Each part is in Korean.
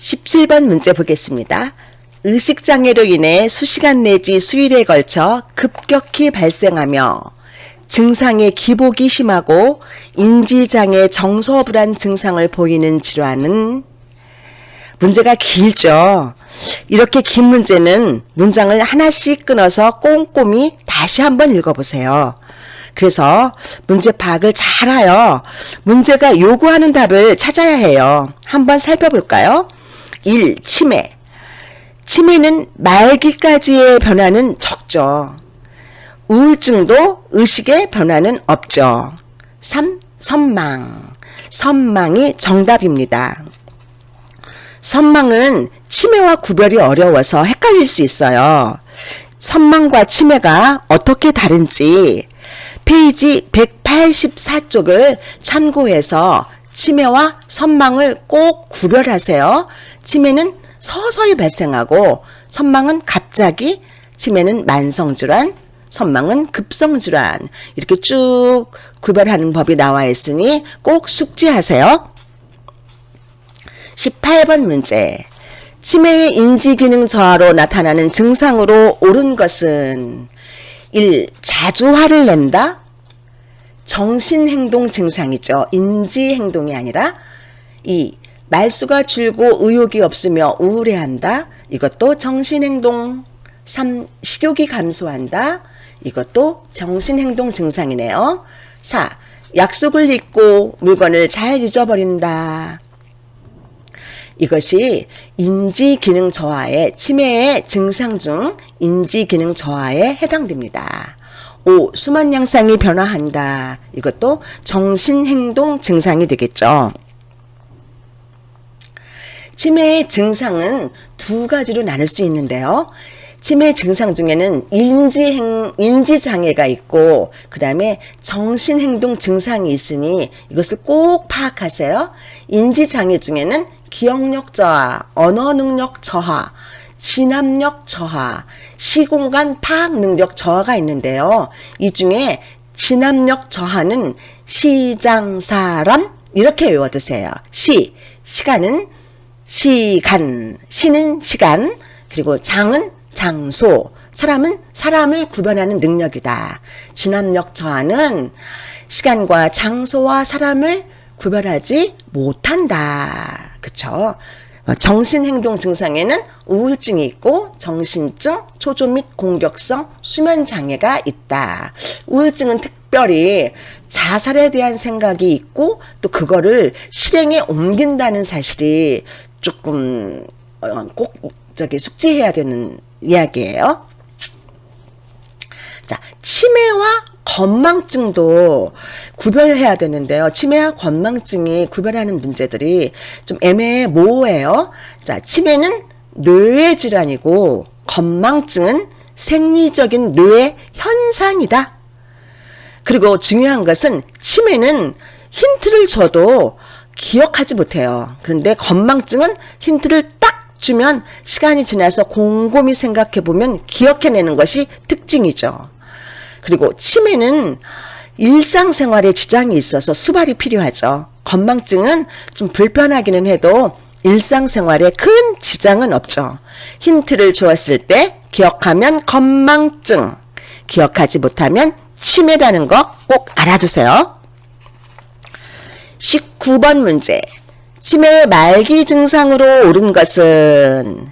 17번 문제 보겠습니다. 의식장애로 인해 수시간 내지 수일에 걸쳐 급격히 발생하며 증상의 기복이 심하고 인지장애 정서불안 증상을 보이는 질환은 문제가 길죠. 이렇게 긴 문제는 문장을 하나씩 끊어서 꼼꼼히 다시 한번 읽어보세요. 그래서 문제 파악을 잘하여 문제가 요구하는 답을 찾아야 해요. 한번 살펴볼까요? 1. 치매. 치매는 말기까지의 변화는 적죠. 우울증도 의식의 변화는 없죠. 3. 선망. 선망이 정답입니다. 선망은 치매와 구별이 어려워서 헷갈릴 수 있어요. 선망과 치매가 어떻게 다른지 페이지 184쪽을 참고해서 치매와 선망을 꼭 구별하세요. 치매는 서서히 발생하고 선망은 갑자기, 치매는 만성질환, 선망은 급성질환, 이렇게 쭉 구별하는 법이 나와 있으니 꼭 숙지하세요. 18번 문제. 치매의 인지기능 저하로 나타나는 증상으로 옳은 것은 1. 자주 화를 낸다. 정신행동 증상이죠. 인지행동이 아니라. 2. 말수가 줄고 의욕이 없으며 우울해한다. 이것도 정신행동. 3. 식욕이 감소한다. 이것도 정신행동 증상이네요. 4. 약속을 잊고 물건을 잘 잊어버린다. 이것이 인지기능 저하의 치매의 증상 중 인지기능 저하에 해당됩니다. 5. 수면 양상이 변화한다. 이것도 정신행동 증상이 되겠죠. 치매의 증상은 두 가지로 나눌 수 있는데요. 치매 증상 중에는 인지장애가 있고 그 다음에 정신행동 증상이 있으니 이것을 꼭 파악하세요. 인지장애 중에는 기억력 저하, 언어능력 저하, 진압력 저하, 시공간 파악 능력 저하가 있는데요. 이 중에 진압력 저하는 시장사람 이렇게 외워두세요. 시간은 시간, 시는 시간, 그리고 장은 장소, 사람은 사람을 구별하는 능력이다. 진압력 저하는 시간과 장소와 사람을 구별하지 못한다. 그쵸? 정신행동 증상에는 우울증이 있고 정신증, 초조 및 공격성 수면장애가 있다. 우울증은 특별히 자살에 대한 생각이 있고 또 그거를 실행에 옮긴다는 사실이 조금 꼭 숙지해야 되는 이야기예요. 자, 치매와 건망증도 구별해야 되는데요. 치매와 건망증이 구별하는 문제들이 좀 모호해요. 자, 치매는 뇌의 질환이고 건망증은 생리적인 뇌의 현상이다. 그리고 중요한 것은 치매는 힌트를 줘도 기억하지 못해요. 그런데 건망증은 힌트를 딱 주면 시간이 지나서 곰곰이 생각해보면 기억해내는 것이 특징이죠. 그리고 치매는 일상생활에 지장이 있어서 수발이 필요하죠. 건망증은 좀 불편하기는 해도 일상생활에 큰 지장은 없죠. 힌트를 주었을 때 기억하면 건망증, 기억하지 못하면 치매라는 거 꼭 알아두세요. 19번 문제. 치매의 말기 증상으로 옳은 것은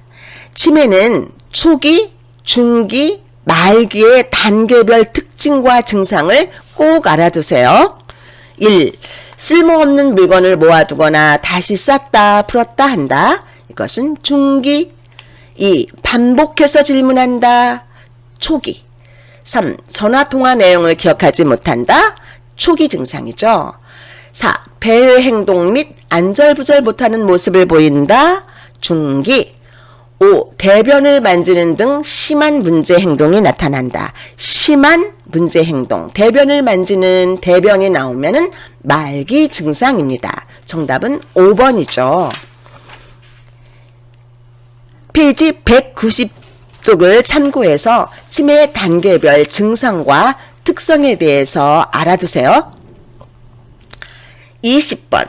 치매는 초기, 중기, 말기의 단계별 특징과 증상을 꼭 알아두세요. 1. 쓸모없는 물건을 모아두거나 다시 쌌다 풀었다 한다. 이것은 중기. 2. 반복해서 질문한다. 초기. 3. 전화통화 내용을 기억하지 못한다. 초기 증상이죠. 4. 배회 행동 및 안절부절 못하는 모습을 보인다. 중기. 5. 대변을 만지는 등 심한 문제 행동이 나타난다. 심한 문제 행동. 대변을 만지는 대변이 나오면은 말기 증상입니다. 정답은 5번이죠. 페이지 190쪽을 참고해서 치매의 단계별 증상과 특성에 대해서 알아두세요. 20번.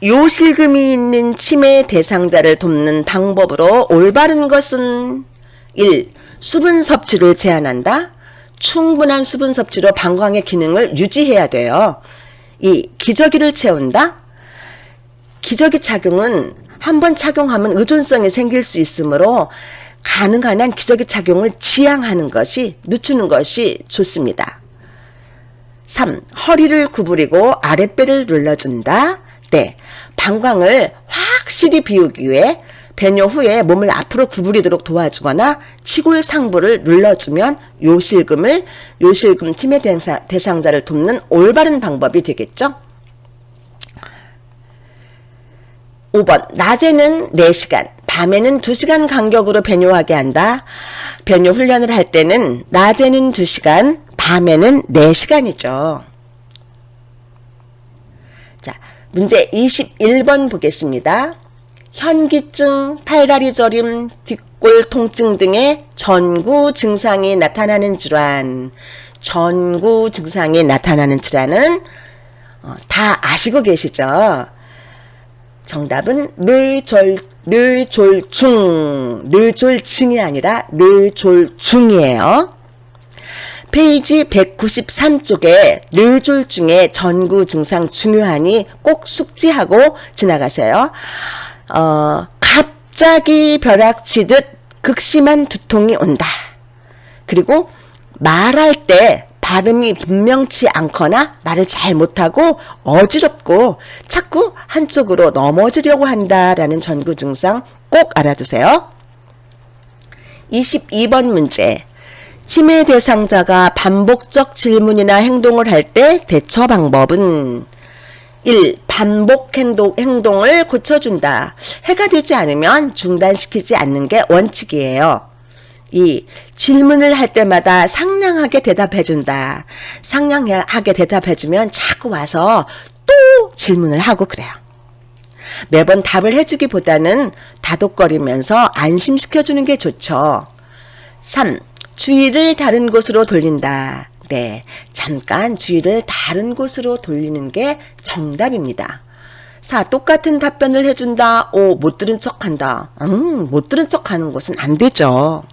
요실금이 있는 치매 대상자를 돕는 방법으로 올바른 것은 1. 수분 섭취를 제한한다. 충분한 수분 섭취로 방광의 기능을 유지해야 돼요. 2. 기저귀를 채운다. 기저귀 착용은 한번 착용하면 의존성이 생길 수 있으므로 가능한 한 기저귀 착용을 지양하는 것이, 늦추는 것이 좋습니다. 3. 허리를 구부리고 아랫배를 눌러준다. 네, 방광을 확실히 비우기 위해 배뇨 후에 몸을 앞으로 구부리도록 도와주거나 치골 상부를 눌러주면 요실금 치매 대상자를 돕는 올바른 방법이 되겠죠. 5번, 낮에는 4시간, 밤에는 2시간 간격으로 배뇨하게 한다. 배뇨 훈련을 할 때는 낮에는 2시간, 밤에는 4시간이죠. 자, 문제 21번 보겠습니다. 현기증, 팔다리 저림, 뒷골 통증 등의 전구 증상이 나타나는 질환. 전구 증상이 나타나는 질환은 다 아시고 계시죠? 정답은 뇌졸중이 아니라 뇌졸중이에요. 페이지 193쪽에 뇌졸중의 전구 증상 중요하니 꼭 숙지하고 지나가세요. 갑자기 벼락치듯 극심한 두통이 온다. 그리고 말할 때 발음이 분명치 않거나 말을 잘 못하고 어지럽고 자꾸 한쪽으로 넘어지려고 한다라는 전구 증상 꼭 알아두세요. 22번 문제. 치매 대상자가 반복적 질문이나 행동을 할 때 대처 방법은 1. 반복 행동을 고쳐준다. 해가 되지 않으면 중단시키지 않는 게 원칙이에요. 2. 질문을 할 때마다 상냥하게 대답해준다. 상냥하게 대답해주면 자꾸 와서 또 질문을 하고 그래요. 매번 답을 해주기보다는 다독거리면서 안심시켜주는 게 좋죠. 3. 주의를 다른 곳으로 돌린다. 네, 잠깐 주의를 다른 곳으로 돌리는 게 정답입니다. 4. 똑같은 답변을 해준다. 5. 못 들은 척한다. 못 들은 척하는 것은 안 되죠.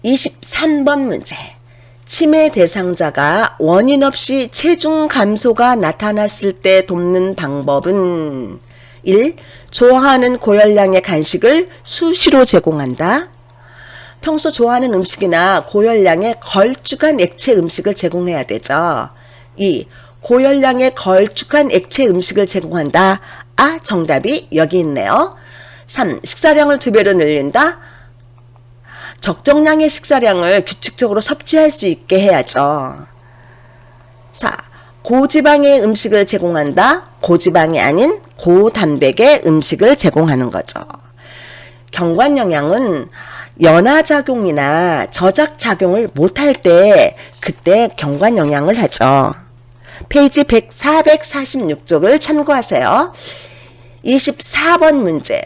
23번 문제. 치매 대상자가 원인 없이 체중 감소가 나타났을 때 돕는 방법은 1. 좋아하는 고열량의 간식을 수시로 제공한다. 평소 좋아하는 음식이나 고열량의 걸쭉한 액체 음식을 제공해야 되죠. 2. 고열량의 걸쭉한 액체 음식을 제공한다. 아, 정답이 여기 있네요. 3. 식사량을 2배로 늘린다. 적정량의 식사량을 규칙적으로 섭취할 수 있게 해야죠. 4. 고지방의 음식을 제공한다. 고지방이 아닌 고단백의 음식을 제공하는 거죠. 경관영양은 연화작용이나 저작작용을 못할 때 그때 경관영양을 하죠. 페이지 446쪽을 참고하세요. 24번 문제.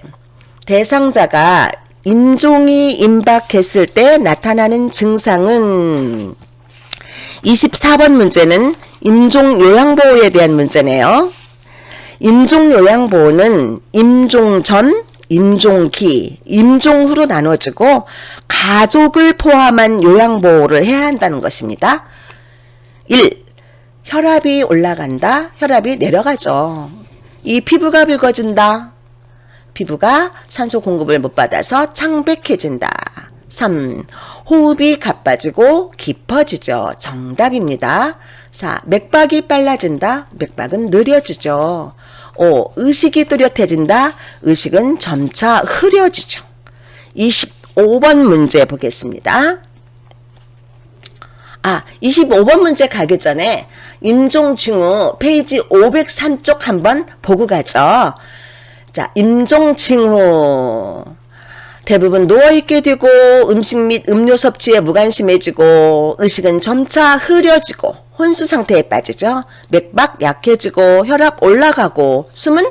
대상자가 임종이 임박했을 때 나타나는 증상은 24번 문제는 임종요양보호에 대한 문제네요. 임종요양보호는 임종 전, 임종기, 임종 후로 나눠지고 가족을 포함한 요양보호를 해야 한다는 것입니다. 1. 혈압이 올라간다. 혈압이 내려가죠. 2. 피부가 붉어진다. 피부가 산소 공급을 못 받아서 창백해진다. 3. 호흡이 가빠지고 깊어지죠. 정답입니다. 4. 맥박이 빨라진다. 맥박은 느려지죠. 5. 의식이 뚜렷해진다. 의식은 점차 흐려지죠. 25번 문제 보겠습니다. 25번 문제 가기 전에 임종징후 페이지 503쪽 한번 보고 가죠. 자, 임종징후. 대부분 누워있게 되고 음식 및 음료 섭취에 무관심해지고 의식은 점차 흐려지고 혼수 상태에 빠지죠. 맥박 약해지고 혈압 올라가고 숨은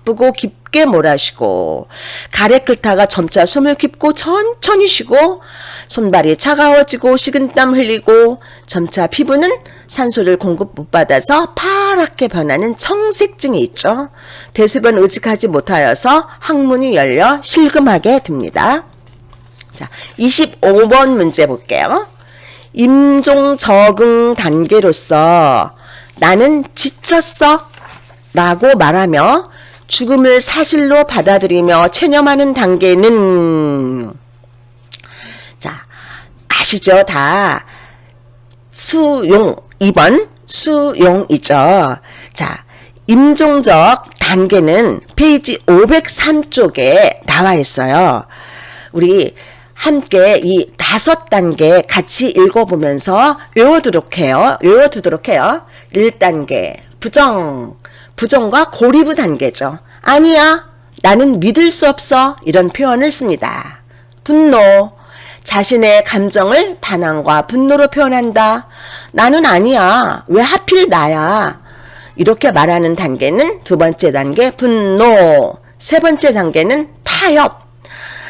바쁘고 깊게 몰아쉬고 가래 끓다가 점차 숨을 깊고 천천히 쉬고 손발이 차가워지고 식은땀 흘리고 점차 피부는 산소를 공급 못 받아서 파랗게 변하는 청색증이 있죠. 대소변 의식하지 못하여서 항문이 열려 실금하게 됩니다. 자, 25번 문제 볼게요. 임종 적응 단계로서 나는 지쳤어 라고 말하며 죽음을 사실로 받아들이며 체념하는 단계는, 자, 아시죠? 다 수용, 2번 수용이죠. 자, 임종적 단계는 페이지 503쪽에 나와 있어요. 우리 함께 이 5단계 같이 읽어보면서 외워두도록 해요. 1단계 부정과 고리부 단계죠. 아니야, 나는 믿을 수 없어, 이런 표현을 씁니다. 분노, 자신의 감정을 반항과 분노로 표현한다. 나는 아니야, 왜 하필 나야, 이렇게 말하는 단계는 2번째 단계 분노. 3번째 단계는 타협,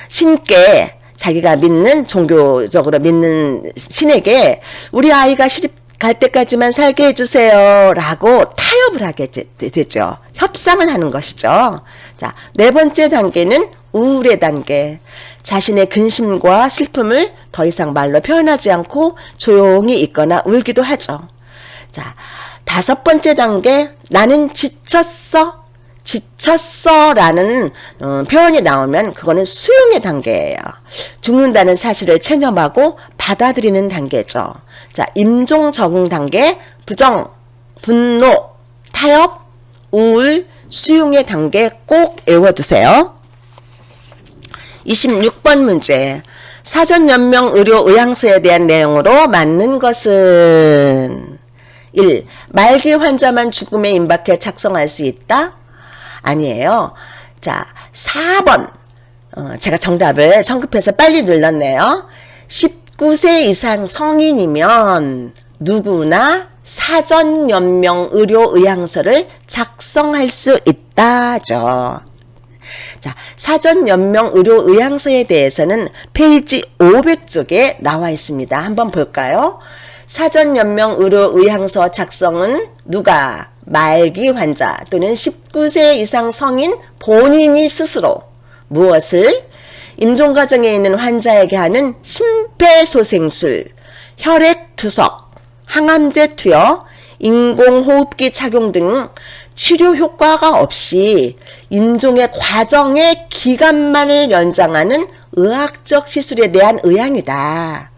신께, 자기가 믿는, 종교적으로 믿는 신에게 우리 아이가 시집 갈 때까지만 살게 해주세요 라고 타협을 하게 되죠. 협상을 하는 것이죠. 자, 4번째 단계는 우울의 단계. 자신의 근심과 슬픔을 더 이상 말로 표현하지 않고 조용히 있거나 울기도 하죠. 자, 5번째 단계, 나는 지쳤어 라는 표현이 나오면 그거는 수용의 단계예요. 죽는다는 사실을 체념하고 받아들이는 단계죠. 자, 임종 적응 단계, 부정, 분노, 타협, 우울, 수용의 단계 꼭 외워두세요. 26번 문제. 사전연명 의료 의향서에 대한 내용으로 맞는 것은 1. 말기 환자만 죽음에 임박해 작성할 수 있다? 아니에요. 자, 4번. 제가 정답을 성급해서 빨리 눌렀네요. 19세 이상 성인이면 누구나 사전연명 의료 의향서를 작성할 수 있다죠. 자, 사전연명 의료 의향서에 대해서는 페이지 500쪽에 나와 있습니다. 한번 볼까요? 사전연명 의료 의향서 작성은 누가? 말기 환자 또는 19세 이상 성인 본인이 스스로 무엇을? 임종 과정에 있는 환자에게 하는 심폐소생술, 혈액투석, 항암제 투여, 인공호흡기 착용 등 치료 효과가 없이 임종의 과정의 기간만을 연장하는 의학적 시술에 대한 의향이다.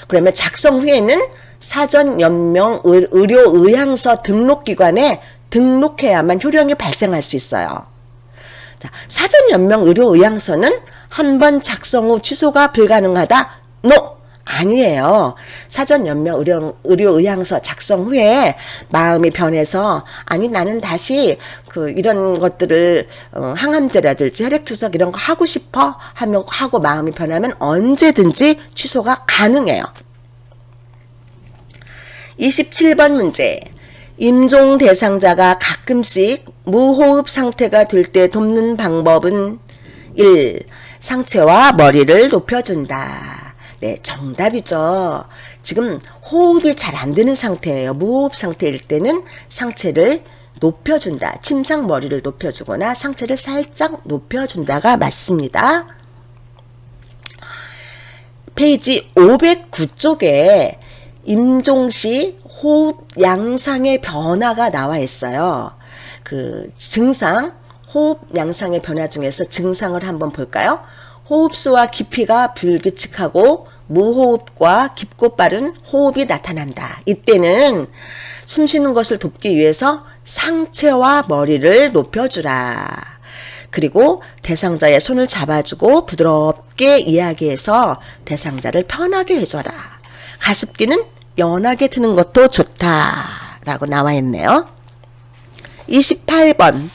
그러면 작성 후에는 사전연명 의료 의향서 등록기관에 등록해야만 효력이 발생할 수 있어요. 자, 사전연명 의료 의향서는 한 번 작성 후 취소가 불가능하다? NO! 아니에요. 사전연명 의료 의향서 작성 후에 마음이 변해서 아니 나는 다시 이런 것들을 항암제라든지 혈액투석 이런 거 하고 싶어 하고 마음이 변하면 언제든지 취소가 가능해요. 27번 문제. 임종 대상자가 가끔씩 무호흡 상태가 될 때 돕는 방법은 1. 상체와 머리를 높여준다. 네, 정답이죠. 지금 호흡이 잘 안 되는 상태예요. 무호흡 상태일 때는 상체를 높여준다. 침상 머리를 높여주거나 상체를 살짝 높여준다가 맞습니다. 페이지 509쪽에 임종시 호흡 양상의 변화가 나와 있어요. 증상, 호흡 양상의 변화 중에서 증상을 한번 볼까요? 호흡수와 깊이가 불규칙하고 무호흡과 깊고 빠른 호흡이 나타난다. 이때는 숨쉬는 것을 돕기 위해서 상체와 머리를 높여주라. 그리고 대상자의 손을 잡아주고 부드럽게 이야기해서 대상자를 편하게 해줘라. 가습기는 연하게 트는 것도 좋다라고 나와 있네요. 28번.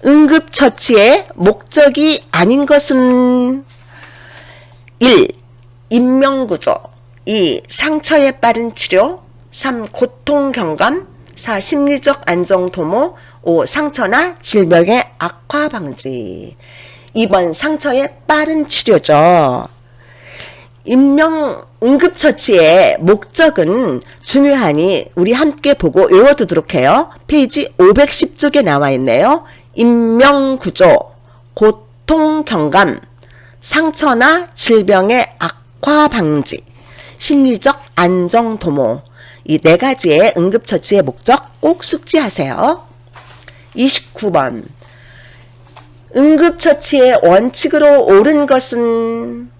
응급처치의 목적이 아닌 것은 1. 인명구조 2. 상처의 빠른 치료 3. 고통 경감 4. 심리적 안정 도모. 5. 상처나 질병의 악화 방지. 2번 상처의 빠른 치료죠. 응급처치의 목적은 중요하니 우리 함께 보고 외워두도록 해요. 페이지 510쪽에 나와 있네요. 인명구조, 고통경감, 상처나 질병의 악화 방지, 심리적 안정도모. 이 네 가지의 응급처치의 목적 꼭 숙지하세요. 29번. 응급처치의 원칙으로 옳은 것은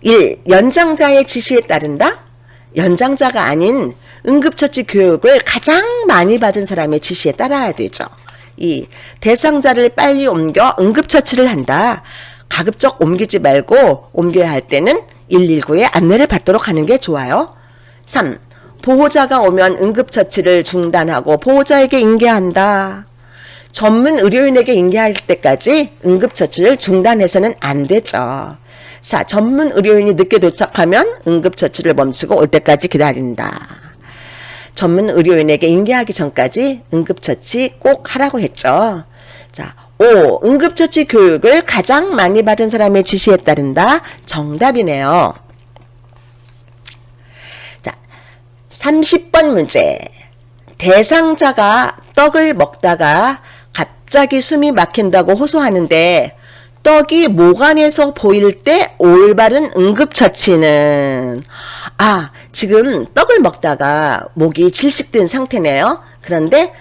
1. 연장자의 지시에 따른다. 연장자가 아닌 응급처치 교육을 가장 많이 받은 사람의 지시에 따라야 되죠. 2. 대상자를 빨리 옮겨 응급처치를 한다. 가급적 옮기지 말고 옮겨야 할 때는 119에 안내를 받도록 하는 게 좋아요. 3. 보호자가 오면 응급처치를 중단하고 보호자에게 인계한다. 전문 의료인에게 인계할 때까지 응급처치를 중단해서는 안 되죠. 4. 전문 의료인이 늦게 도착하면 응급처치를 멈추고 올 때까지 기다린다. 전문 의료인에게 인계하기 전까지 응급처치 꼭 하라고 했죠. 자, 5. 응급처치 교육을 가장 많이 받은 사람의 지시에 따른다. 정답이네요. 자, 30번 문제. 대상자가 떡을 먹다가 갑자기 숨이 막힌다고 호소하는데 떡이 목 안에서 보일 때 올바른 응급처치는, 지금 떡을 먹다가 목이 질식된 상태네요. 그런데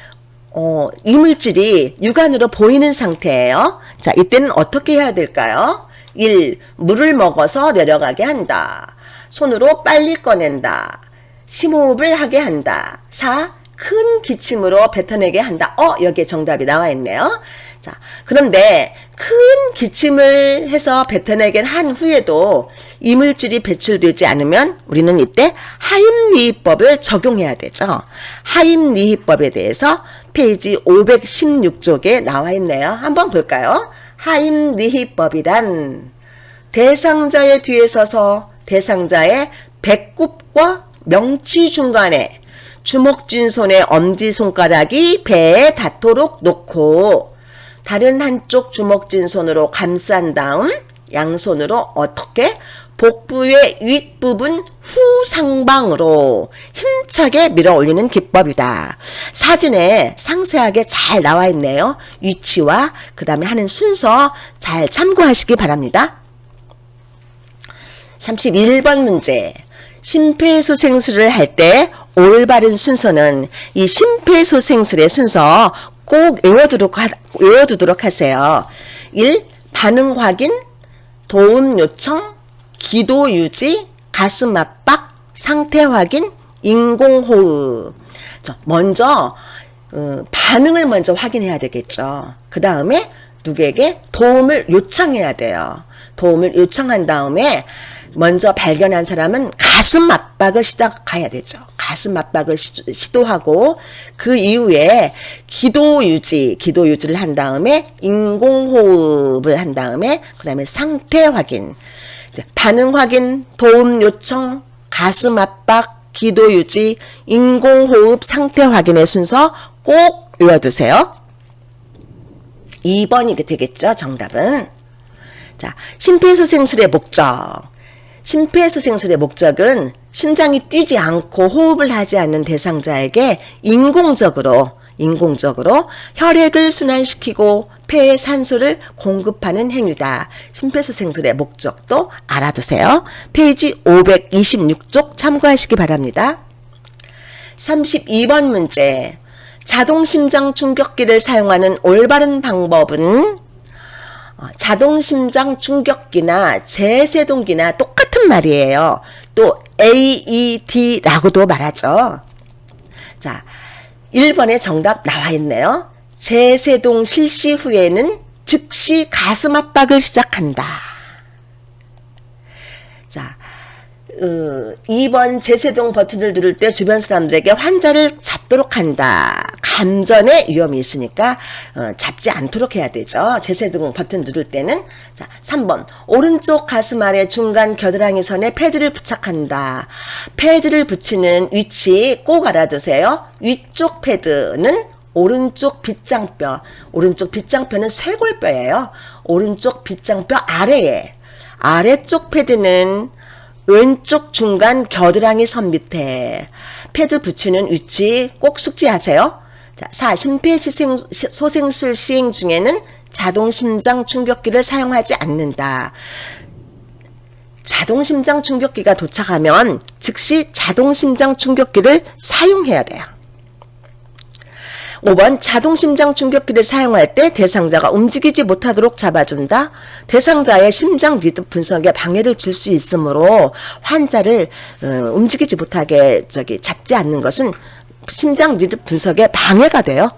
이물질이 육안으로 보이는 상태예요. 자, 이때는 어떻게 해야 될까요? 1. 물을 먹어서 내려가게 한다. 손으로 빨리 꺼낸다. 심호흡을 하게 한다. 4. 큰 기침으로 뱉어내게 한다. 여기에 정답이 나와 있네요. 자, 그런데 큰 기침을 해서 뱉어내게 한 후에도 이물질이 배출되지 않으면 우리는 이때 하임리히법을 적용해야 되죠. 하임리히법에 대해서 페이지 516쪽에 나와 있네요. 한번 볼까요? 하임리히법이란 대상자의 뒤에 서서 대상자의 배꼽과 명치 중간에 주먹 쥔 손의 엄지손가락이 배에 닿도록 놓고 다른 한쪽 주먹 쥔 손으로 감싼 다음 양손으로 어떻게? 복부의 윗부분 후상방으로 힘차게 밀어 올리는 기법이다. 사진에 상세하게 잘 나와 있네요. 위치와 그 다음에 하는 순서 잘 참고하시기 바랍니다. 31번 문제. 심폐소생술을 할 때 올바른 순서는 이 심폐소생술의 순서 꼭 외워두도록 하세요. 1. 반응 확인, 도움 요청, 기도 유지, 가슴 압박, 상태 확인, 인공호흡. 먼저 반응을 먼저 확인해야 되겠죠. 그 다음에 누구에게 도움을 요청해야 돼요. 도움을 요청한 다음에 먼저 발견한 사람은 가슴 압박을 시작해야 되죠. 가슴 압박을 시도하고 그 이후에 기도 유지를 한 다음에 인공호흡을 한 다음에 그 다음에 상태 확인, 반응 확인, 도움 요청, 가슴 압박, 기도 유지, 인공호흡, 상태 확인의 순서 꼭 외워두세요. 2번이 되겠죠, 정답은. 자, 심폐소생술의 목적. 심폐소생술의 목적은 심장이 뛰지 않고 호흡을 하지 않는 대상자에게 인공적으로 혈액을 순환시키고 폐에 산소를 공급하는 행위다. 심폐소생술의 목적도 알아두세요. 페이지 526쪽 참고하시기 바랍니다. 32번 문제. 자동심장 충격기를 사용하는 올바른 방법은 자동심장 충격기나 제세동기나 똑같은 말이에요. 또 AED라고도 말하죠. 자, 1번의 정답 나와 있네요. 제세동 실시 후에는 즉시 가슴 압박을 시작한다. 자, 2번 제세동 버튼을 누를 때 주변 사람들에게 환자를 잡도록 한다. 감전의 위험이 있으니까 잡지 않도록 해야 되죠. 제세동 버튼 누를 때는. 자, 3번 오른쪽 가슴 아래 중간 겨드랑이 선에 패드를 부착한다. 패드를 붙이는 위치 꼭 알아두세요. 위쪽 패드는 오른쪽 빗장뼈. 오른쪽 빗장뼈는 쇄골뼈예요. 오른쪽 빗장뼈 아래에. 아래쪽 패드는 왼쪽 중간 겨드랑이 선 밑에. 패드 붙이는 위치 꼭 숙지하세요. 자, 4. 심폐소생술 시행 중에는 자동심장 충격기를 사용하지 않는다. 자동심장 충격기가 도착하면 즉시 자동심장 충격기를 사용해야 돼요. 5번 자동심장 충격기를 사용할 때 대상자가 움직이지 못하도록 잡아준다. 대상자의 심장 리듬 분석에 방해를 줄 수 있으므로 환자를 움직이지 못하게 잡지 않는 것은 심장 리듬 분석에 방해가 돼요.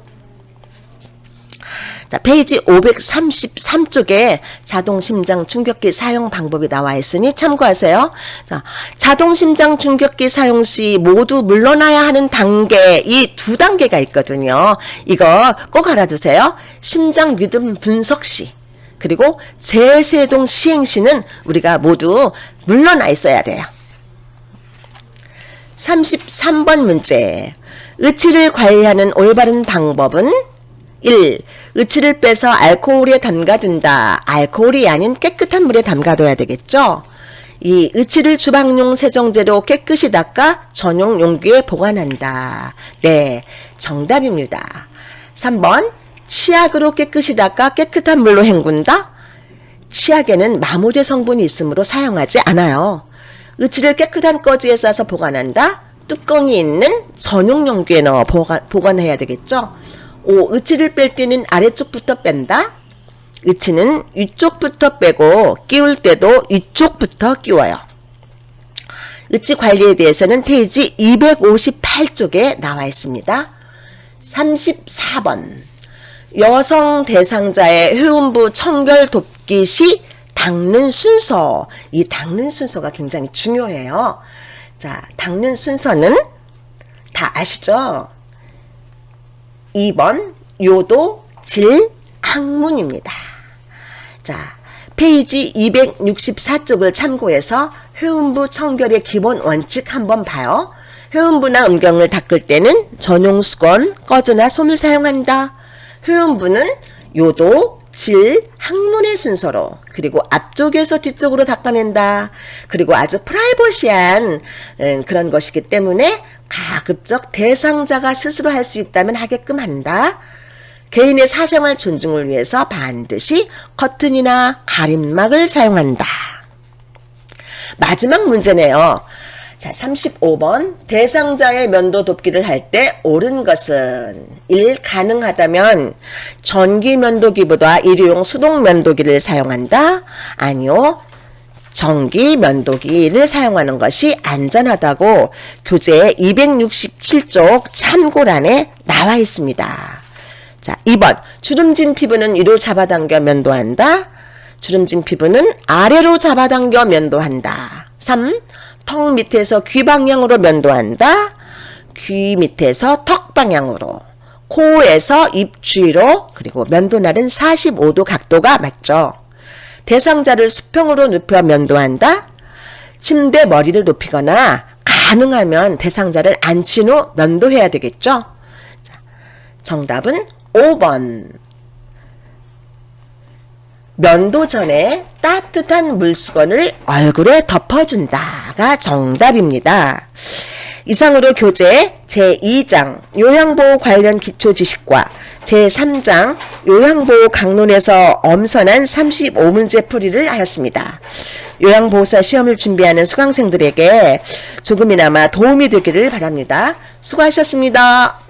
자, 페이지 533쪽에 자동심장 충격기 사용 방법이 나와 있으니 참고하세요. 자, 자동심장 충격기 사용 시 모두 물러나야 하는 단계, 이 두 단계가 있거든요. 이거 꼭 알아두세요. 심장 리듬 분석 시, 그리고 제세동 시행 시는 우리가 모두 물러나 있어야 돼요. 33번 문제. 의치를 관리하는 올바른 방법은 1. 의치를 빼서 알코올에 담가둔다. 알코올이 아닌 깨끗한 물에 담가둬야 되겠죠. 2. 의치를 주방용 세정제로 깨끗이 닦아 전용 용기에 보관한다. 네, 정답입니다. 3번. 치약으로 깨끗이 닦아 깨끗한 물로 헹군다. 치약에는 마모제 성분이 있으므로 사용하지 않아요. 의치를 깨끗한 꺼지에 싸서 보관한다. 뚜껑이 있는 전용 용기에 넣어 보관해야 되겠죠. 5. 의치를 뺄 때는 아래쪽부터 뺀다. 의치는 위쪽부터 빼고 끼울 때도 위쪽부터 끼워요. 의치 관리에 대해서는 페이지 258쪽에 나와 있습니다. 34번. 여성 대상자의 회음부 청결 돕기 시 닦는 순서. 이 닦는 순서가 굉장히 중요해요. 자, 닦는 순서는 다 아시죠? 2번 요도, 질, 항문입니다. 자, 페이지 264쪽을 참고해서 회음부 청결의 기본 원칙 한번 봐요. 회음부나 음경을 닦을 때는 전용 수건, 꺼즈나 솜을 사용한다. 회음부는 요도, 질, 항문의 순서로, 그리고 앞쪽에서 뒤쪽으로 닦아낸다. 그리고 아주 프라이버시한 그런 것이기 때문에 가급적 대상자가 스스로 할 수 있다면 하게끔 한다. 개인의 사생활 존중을 위해서 반드시 커튼이나 가림막을 사용한다. 마지막 문제네요. 자, 35번. 대상자의 면도 돕기를 할 때 옳은 것은 1. 가능하다면 전기 면도기보다 일회용 수동 면도기를 사용한다. 아니요. 전기 면도기를 사용하는 것이 안전하다고 교재 267쪽 참고란에 나와 있습니다. 자, 2번. 주름진 피부는 위로 잡아당겨 면도한다. 주름진 피부는 아래로 잡아당겨 면도한다. 3. 턱 밑에서 귀 방향으로 면도한다. 귀 밑에서 턱 방향으로. 코에서 입 주위로. 그리고 면도날은 45도 각도가 맞죠. 대상자를 수평으로 눕혀 면도한다. 침대 머리를 높이거나 가능하면 대상자를 앉힌 후 면도해야 되겠죠. 자, 정답은 5번. 면도 전에 따뜻한 물수건을 얼굴에 덮어준다가 정답입니다. 이상으로 교재 제2장 요양보호 관련 기초지식과 제3장 요양보호 강론에서 엄선한 35문제 풀이를 하였습니다. 요양보호사 시험을 준비하는 수강생들에게 조금이나마 도움이 되기를 바랍니다. 수고하셨습니다.